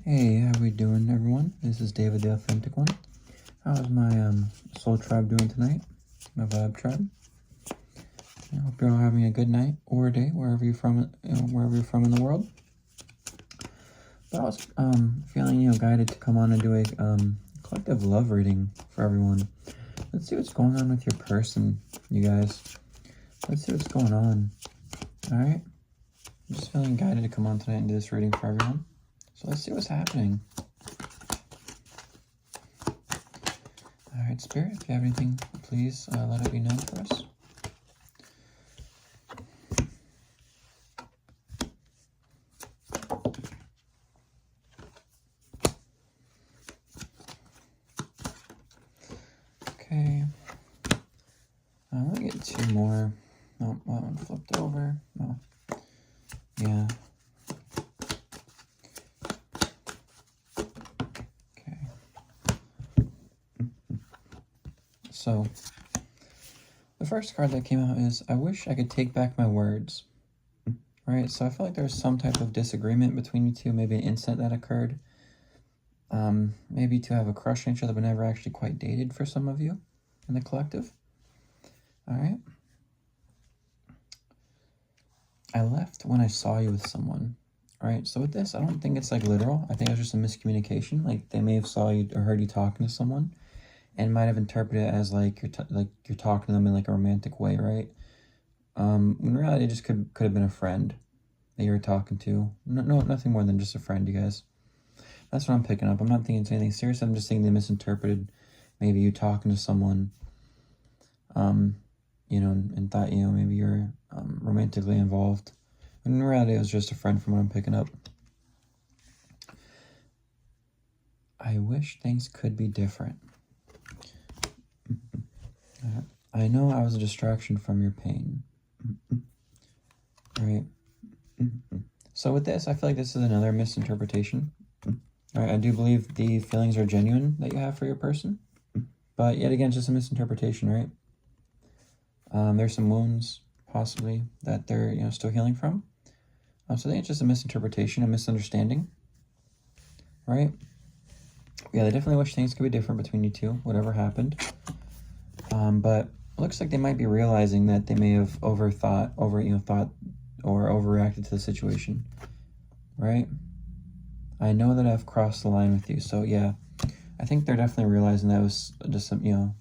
Hey, how we doing, everyone? This is David, the Authentic One. How's my soul tribe doing tonight? My vibe tribe. I hope you're all having a good night or a day, wherever you're from, in the world. But I was feeling, guided to come on and do a collective love reading for everyone. Let's see what's going on with your person, you guys. Let's see what's going on. All right. I'm just feeling guided to come on tonight and do this reading for everyone. So let's see what's happening. All right, Spirit, if you have anything, please let it be known for us. Okay. I'm gonna get two more. Oh, that one flipped over. Oh, yeah. So, the first card that came out is, I wish I could take back my words. Right, so I feel like there's some type of disagreement between you two, maybe an incident that occurred. Maybe to have a crush on each other but never actually quite dated for some of you in the collective. All right. I left when I saw you with someone. All right, so with this, I don't think it's like literal. I think it's just a miscommunication. Like they may have saw you or heard you talking to someone and might have interpreted it as like you're talking to them in like a romantic way, right? In reality, it just could have been a friend that you were talking to. No, nothing more than just a friend, you guys. That's what I'm picking up. I'm not thinking it's anything serious. I'm just thinking they misinterpreted maybe you talking to someone, and thought, maybe you're romantically involved. When in reality, it was just a friend from what I'm picking up. I wish things could be different. I know I was a distraction from your pain. Right? So with this, I feel like this is another misinterpretation. All right, I do believe the feelings are genuine that you have for your person. But yet again, it's just a misinterpretation, right? There's some wounds, possibly, that they're still healing from. So I think it's just a misinterpretation, a misunderstanding. Right? Yeah, they definitely wish things could be different between you two, whatever happened. But it looks like they might be realizing that they may have thought or overreacted to the situation, right? I know that I've crossed the line with you, so yeah, I think they're definitely realizing that was just some, either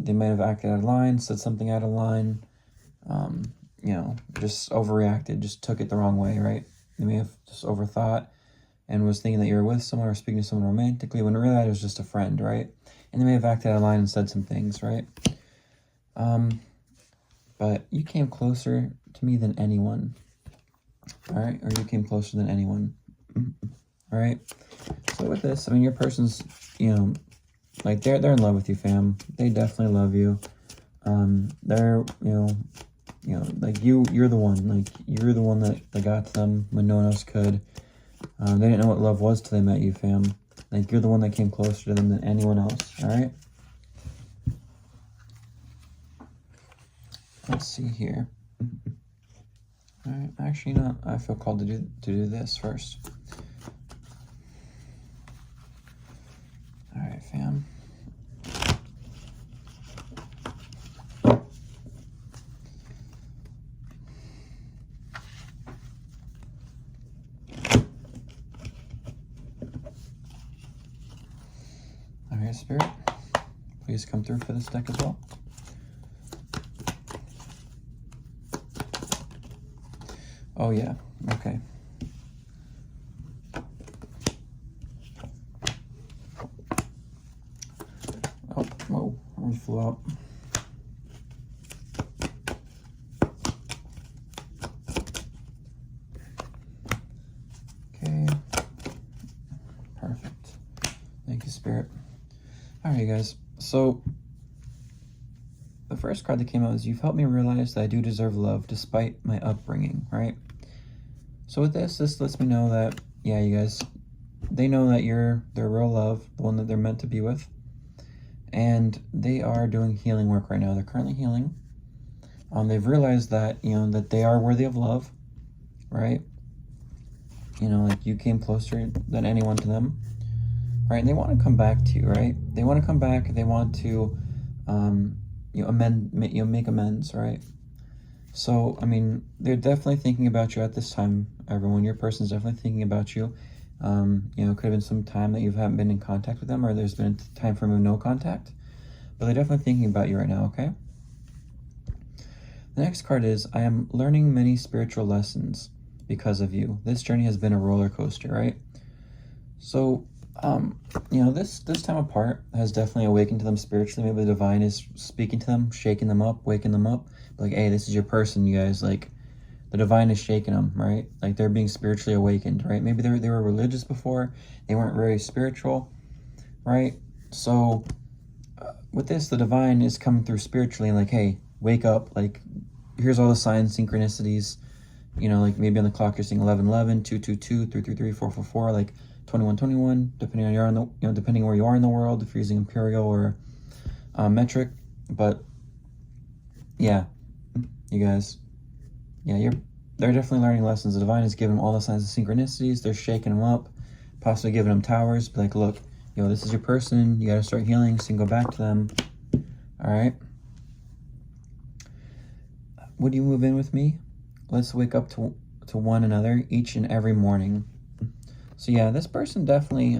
they might have acted out of line, said something out of line, just overreacted, just took it the wrong way, right? They may have just overthought and was thinking that you were with someone or speaking to someone romantically when really it was just a friend, right? And they may have acted out of line and said some things, right? But you came closer to me than anyone, all right? Or you came closer than anyone, all right? So with this, I mean, your person's, like they're in love with you, fam. They definitely love you. They're, like you're the one, like you're the one that got to them when no one else could. They didn't know what love was till they met you, fam. Like, you're the one that came closer to them than anyone else, all right? Let's see here. All right, actually, I feel called to do this first. All right, fam. All right, Spirit, please come through for this deck as well. Oh, yeah. Okay. Oh, whoa. I flew out. Okay. Perfect. Thank you, Spirit. All right, guys. So, the first card that came out is, you've helped me realize that I do deserve love despite my upbringing, right? So with this lets me know that, yeah, you guys, they know that you're their real love, the one that they're meant to be with. And they are doing healing work right now. They're currently healing. They've realized that, that they are worthy of love, right? you know, like you came closer than anyone to them, right? And they want to come back to you, right? They want to come back. They want to, make amends, right? So, I mean, they're definitely thinking about you at this time, everyone. Your person's definitely thinking about you. You know, it could have been some time that you haven't been in contact with them, or there's been a time frame of no contact. But they're definitely thinking about you right now, okay? The next card is, I am learning many spiritual lessons because of you. This journey has been a roller coaster, right? So, you know, this time apart has definitely awakened to them spiritually. Maybe the divine is speaking to them, shaking them up, waking them up. Like, hey, this is your person, you guys. Like, the divine is shaking them, right? Like, they're being spiritually awakened, right? Maybe they were religious before. They weren't very spiritual, right? So, with this, the divine is coming through spiritually and like, hey, wake up. Like, here's all the signs, synchronicities. You know, like maybe on the clock you're seeing 11:11, 2:22, 3:33, 4:44, like 21:21, depending on depending where you are in the world, if you're using imperial or metric. But yeah, you guys, yeah, they're definitely learning lessons. The divine is giving them all the signs of synchronicities. They're shaking them up, possibly giving them towers. Be like, look, this is your person. You got to start healing so you can go back to them. All right. Would you move in with me? Let's wake up to one another each and every morning. So yeah, this person definitely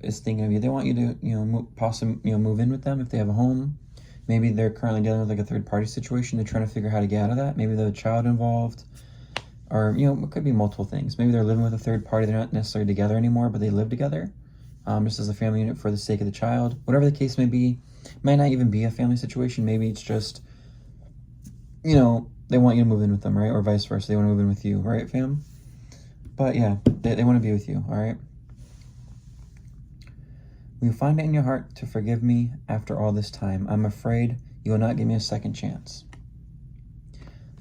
is thinking of you. They want you to, possibly, move in with them if they have a home. Maybe they're currently dealing with like a third party situation. They're trying to figure out how to get out of that. Maybe they have a child involved, or, it could be multiple things. Maybe they're living with a third party. They're not necessarily together anymore, but they live together, just as a family unit for the sake of the child. Whatever the case may be, it might not even be a family situation. Maybe it's just, they want you to move in with them, right? Or vice versa. They want to move in with you, right, fam? But yeah, they want to be with you, all right? Will you find it in your heart to forgive me after all this time? I'm afraid you will not give me a second chance.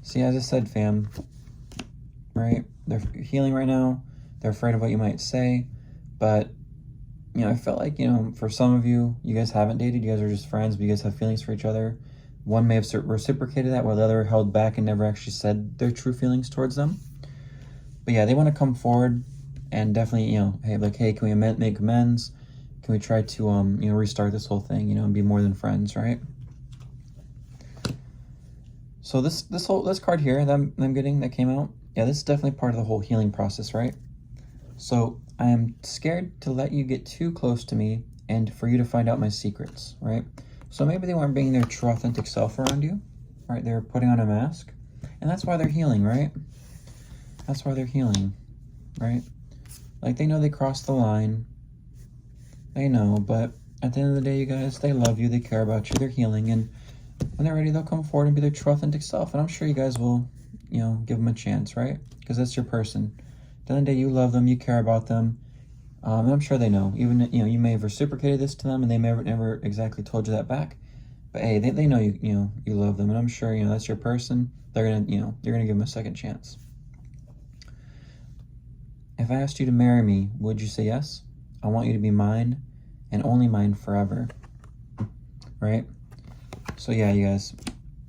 See, as I said, fam, right? They're healing right now. They're afraid of what you might say. But, I felt like, for some of you, you guys haven't dated. You guys are just friends, but you guys have feelings for each other. One may have reciprocated that, while the other held back and never actually said their true feelings towards them. But yeah, they want to come forward and definitely, hey, can we make amends? Can we try to, restart this whole thing, and be more than friends, right? So this card here that I'm getting that came out, yeah, this is definitely part of the whole healing process, right? So I am scared to let you get too close to me and for you to find out my secrets, right? So maybe they weren't being their true authentic self around you, right? They're putting on a mask, and that's why they're healing, right? That's why they're healing, right? Like, they know they crossed the line. They know, but at the end of the day, you guys, they love you, they care about you, they're healing, and when they're ready, they'll come forward and be their true authentic self, and I'm sure you guys will, give them a chance, right? Because that's your person. At the end of the day, you love them, you care about them, and I'm sure they know. Even, you may have reciprocated this to them, and they may have never exactly told you that back, but hey, they know you love them, and I'm sure, that's your person. They're gonna, you're gonna give them a second chance. If I asked you to marry me, would you say yes? I want you to be mine and only mine forever, right? So yeah, you guys,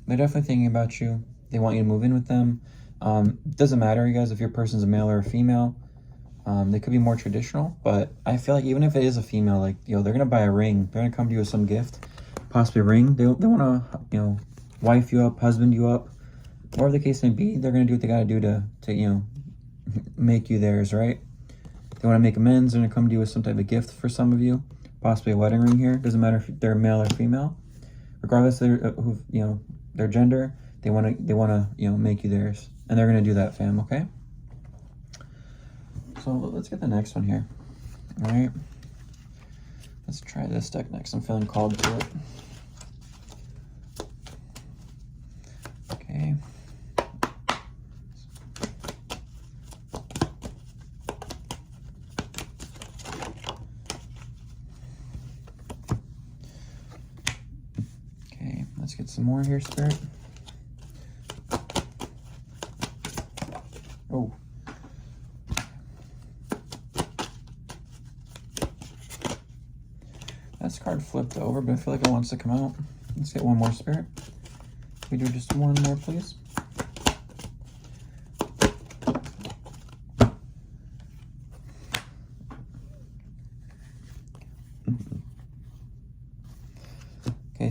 they're definitely thinking about you. They want you to move in with them. Doesn't matter, you guys, if your person's a male or a female. They could be more traditional, but I feel like even if it is a female, like, they're gonna buy a ring. They're gonna come to you with some gift, possibly a ring. They want to, wife you up, husband you up, whatever the case may be. They're gonna do what they gotta do to make you theirs, right? They want to make amends. They're gonna come to you with some type of gift for some of you, possibly a wedding ring here. Doesn't matter if they're male or female, regardless of their gender. They want to make you theirs, and they're gonna do that, fam. Okay. So let's get the next one here. All right. Let's try this deck next. I'm feeling called to it. Okay. Let's get some more here, Spirit. Oh. This card flipped over, but I feel like it wants to come out. Let's get one more, Spirit. Can we do just one more, please?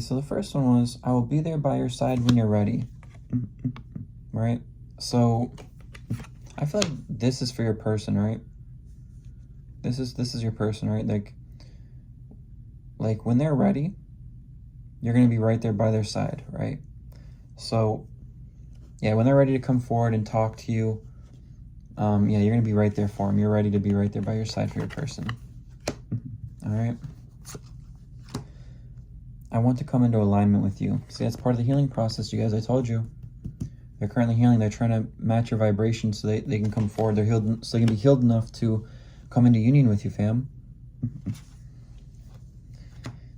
so the first one was, I will be there by your side when you're ready. Right? So I feel like this is for your person, right? This is your person, right? Like when they're ready, you're going to be right there by their side, right? So yeah, when they're ready to come forward and talk to you, yeah, you're going to be right there for them. You're ready to be right there by your side for your person. All right. I want to come into alignment with you. See, that's part of the healing process, you guys. I told you. They're currently healing. They're trying to match your vibration so they can come forward. They're healed, so they can be healed enough to come into union with you, fam.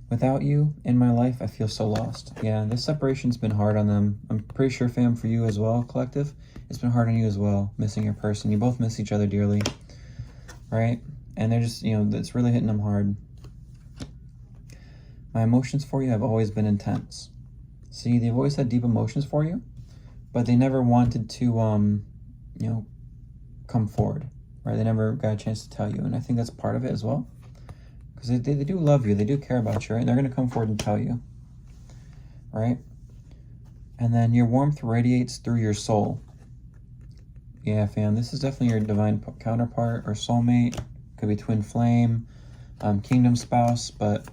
Without you in my life, I feel so lost. Yeah, this separation's been hard on them. I'm pretty sure, fam, for you as well, collective. It's been hard on you as well, missing your person. You both miss each other dearly, right? And they're just, it's really hitting them hard. My emotions for you have always been intense. See, they've always had deep emotions for you, but they never wanted to, come forward, right? They never got a chance to tell you, and I think that's part of it as well. Because they do love you, they do care about you, right? And they're going to come forward and tell you, right? And then your warmth radiates through your soul. Yeah, fam, this is definitely your divine counterpart or soulmate. Could be twin flame, kingdom spouse, but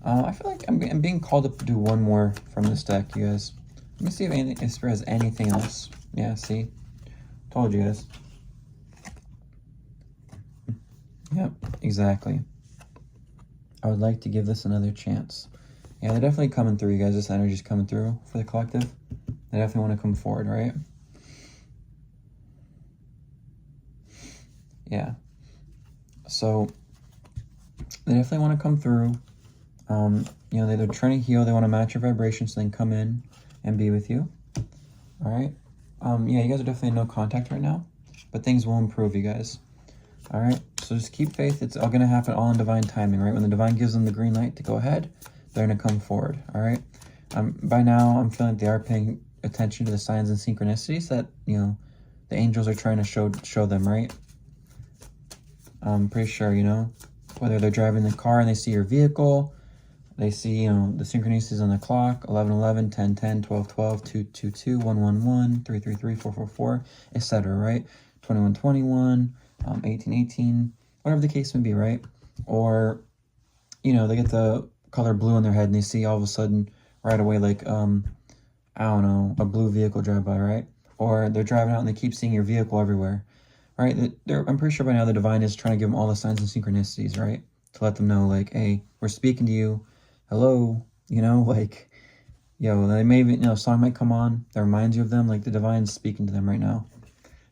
I feel like I'm being called to do one more from this deck, you guys. Let me see if Spirit has anything else. Yeah, see? Told you guys. Yep, exactly. I would like to give this another chance. Yeah, they're definitely coming through, you guys. This energy's coming through for the collective. They definitely want to come forward, right? Yeah. So, they definitely want to come through. They're trying to heal. They want to match your vibration so they can come in and be with you. All right? Yeah, you guys are definitely in no contact right now. But things will improve, you guys. All right, so just keep faith. It's all going to happen all in divine timing, right? When the divine gives them the green light to go ahead, they're going to come forward, all right? By now, I'm feeling like they are paying attention to the signs and synchronicities that, the angels are trying to show them, right? I'm pretty sure, whether they're driving the car and they see your vehicle, they see, the synchronicities on the clock, 11:11, 10:10, 12:12, 2:22, 1:11, 3:33, 4:44, etc., right? 21:21, 18:18, whatever the case may be, right? Or, they get the color blue in their head and they see all of a sudden right away, like, I don't know, a blue vehicle drive by, right? Or they're driving out and they keep seeing your vehicle everywhere, right? I'm pretty sure by now the divine is trying to give them all the signs and synchronicities, right? To let them know, like, hey, we're speaking to you. Hello, like, they may even, a song might come on that reminds you of them, like the divine's speaking to them right now.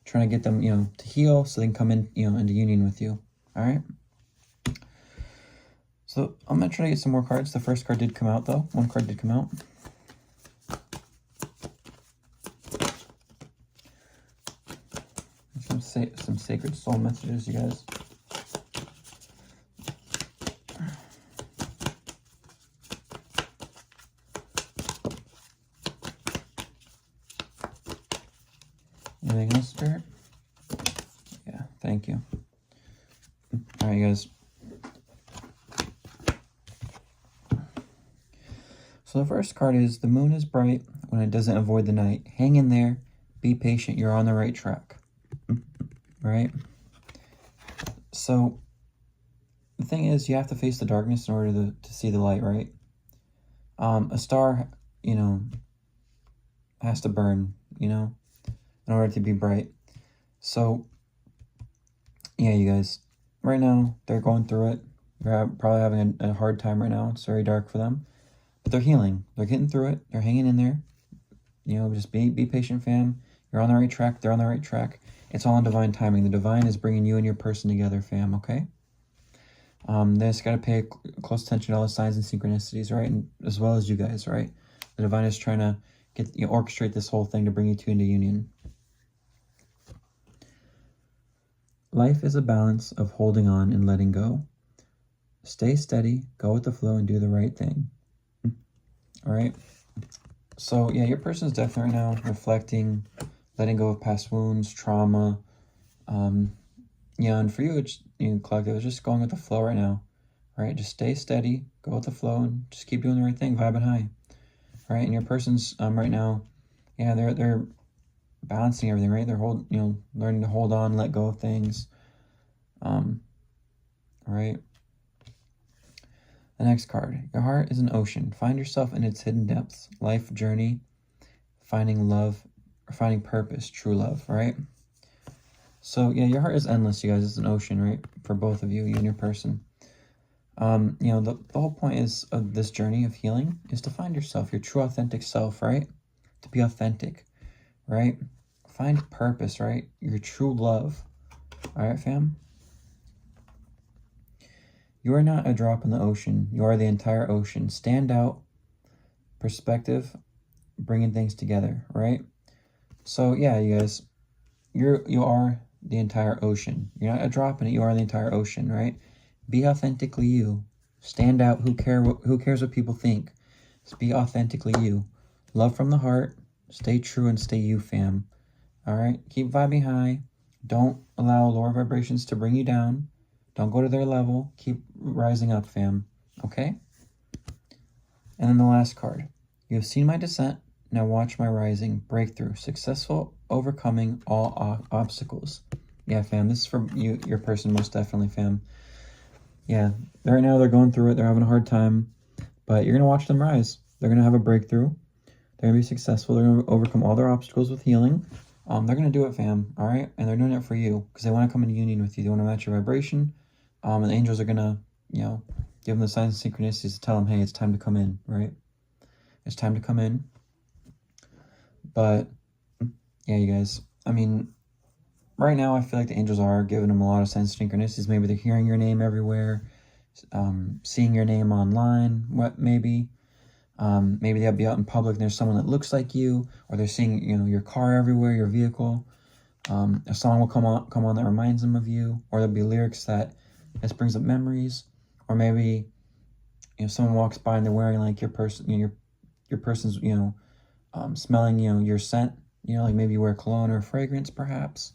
Trying to get them, to heal so they can come in, into union with you. All right. So I'm going to try to get some more cards. The first card did come out, though. One card did come out. Some sacred soul messages, you guys. Anything else, Spirit? Yeah, thank you. All right, guys. So the first card is, the moon is bright when it doesn't avoid the night. Hang in there. Be patient. You're on the right track. Right? So the thing is, you have to face the darkness in order to see the light, right? A star, has to burn, in order to be bright. So, yeah, you guys, right now, they're going through it. They're probably having a hard time right now. It's very dark for them. But they're healing. They're getting through it. They're hanging in there. Just be patient, fam. You're on the right track. They're on the right track. It's all in divine timing. The divine is bringing you and your person together, fam, okay? They just got to pay close attention to all the signs and synchronicities, right? And as well as you guys, right? The divine is trying to orchestrate this whole thing to bring you two into union. Life is a balance of holding on and letting go. Stay steady, go with the flow, and do the right thing. All right? So, yeah, your person is definitely right now reflecting, letting go of past wounds, trauma. And for you, it's collective, it's just going with the flow right now. right? Just stay steady, go with the flow, and just keep doing the right thing, vibing high, right? And your person's right now, yeah, they're balancing everything, right? They're learning to hold on, let go of things, right? The next card, your heart is an ocean. Find yourself in its hidden depths, life journey, finding love, or finding purpose, true love, right? So yeah, your heart is endless, you guys. It's an ocean, right? For both of you, you and your person. The whole point is of this journey of healing is to find yourself, your true authentic self, right? To be authentic, right? Find purpose, right? Your true love. All right, fam? You are not a drop in the ocean. You are the entire ocean. Stand out, perspective, bringing things together, right? So yeah, you guys, you are the entire ocean. You're not a drop in it. You are the entire ocean, right? Be authentically you. Stand out. Who cares what people think? Just be authentically you. Love from the heart. Stay true and stay you, fam. All right? Keep vibing high. Don't allow lower vibrations to bring you down. Don't go to their level. Keep rising up, fam. Okay? And then the last card. You have seen my descent. Now watch my rising. Breakthrough. Successful overcoming all obstacles. Yeah, fam. This is for you, your person, most definitely, fam. Yeah. Right now they're going through it. They're having a hard time. But you're going to watch them rise. They're going to have a breakthrough. They're going to be successful. They're going to overcome all their obstacles with healing. They're going to do it, fam. All right? And they're doing it for you because they want to come in union with you. They want to match your vibration. And the angels are going to, give them the signs and synchronicities to tell them, hey, it's time to come in, right? It's time to come in. But, yeah, you guys, I mean, right now I feel like the angels are giving them a lot of signs and synchronicities. Maybe they're hearing your name everywhere, seeing your name online, maybe they'll be out in public and there's someone that looks like you, or they're seeing, your car everywhere, your vehicle. A song will come on that reminds them of you, or there'll be lyrics that just brings up memories, or maybe, someone walks by and they're wearing like your person, your person's, smelling, your scent, like maybe you wear cologne or fragrance, perhaps.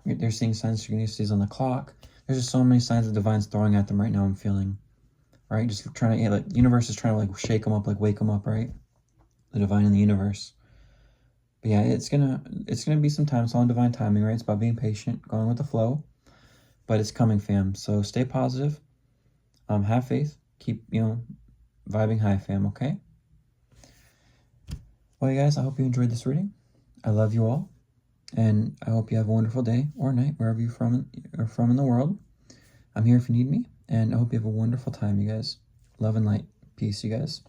They're seeing signs and synchronicities on the clock. There's just so many signs of divine's throwing at them right now, I'm feeling. Right? Just trying to, the universe is trying to, shake them up, wake them up, right? The divine in the universe. But yeah, it's gonna be some time. It's all in divine timing, right? It's about being patient, going with the flow. But it's coming, fam. So stay positive. Have faith. Keep, vibing high, fam, okay? Well, you guys, I hope you enjoyed this reading. I love you all. And I hope you have a wonderful day or night, wherever you're from in the world. I'm here if you need me. And I hope you have a wonderful time, you guys. Love and light. Peace, you guys.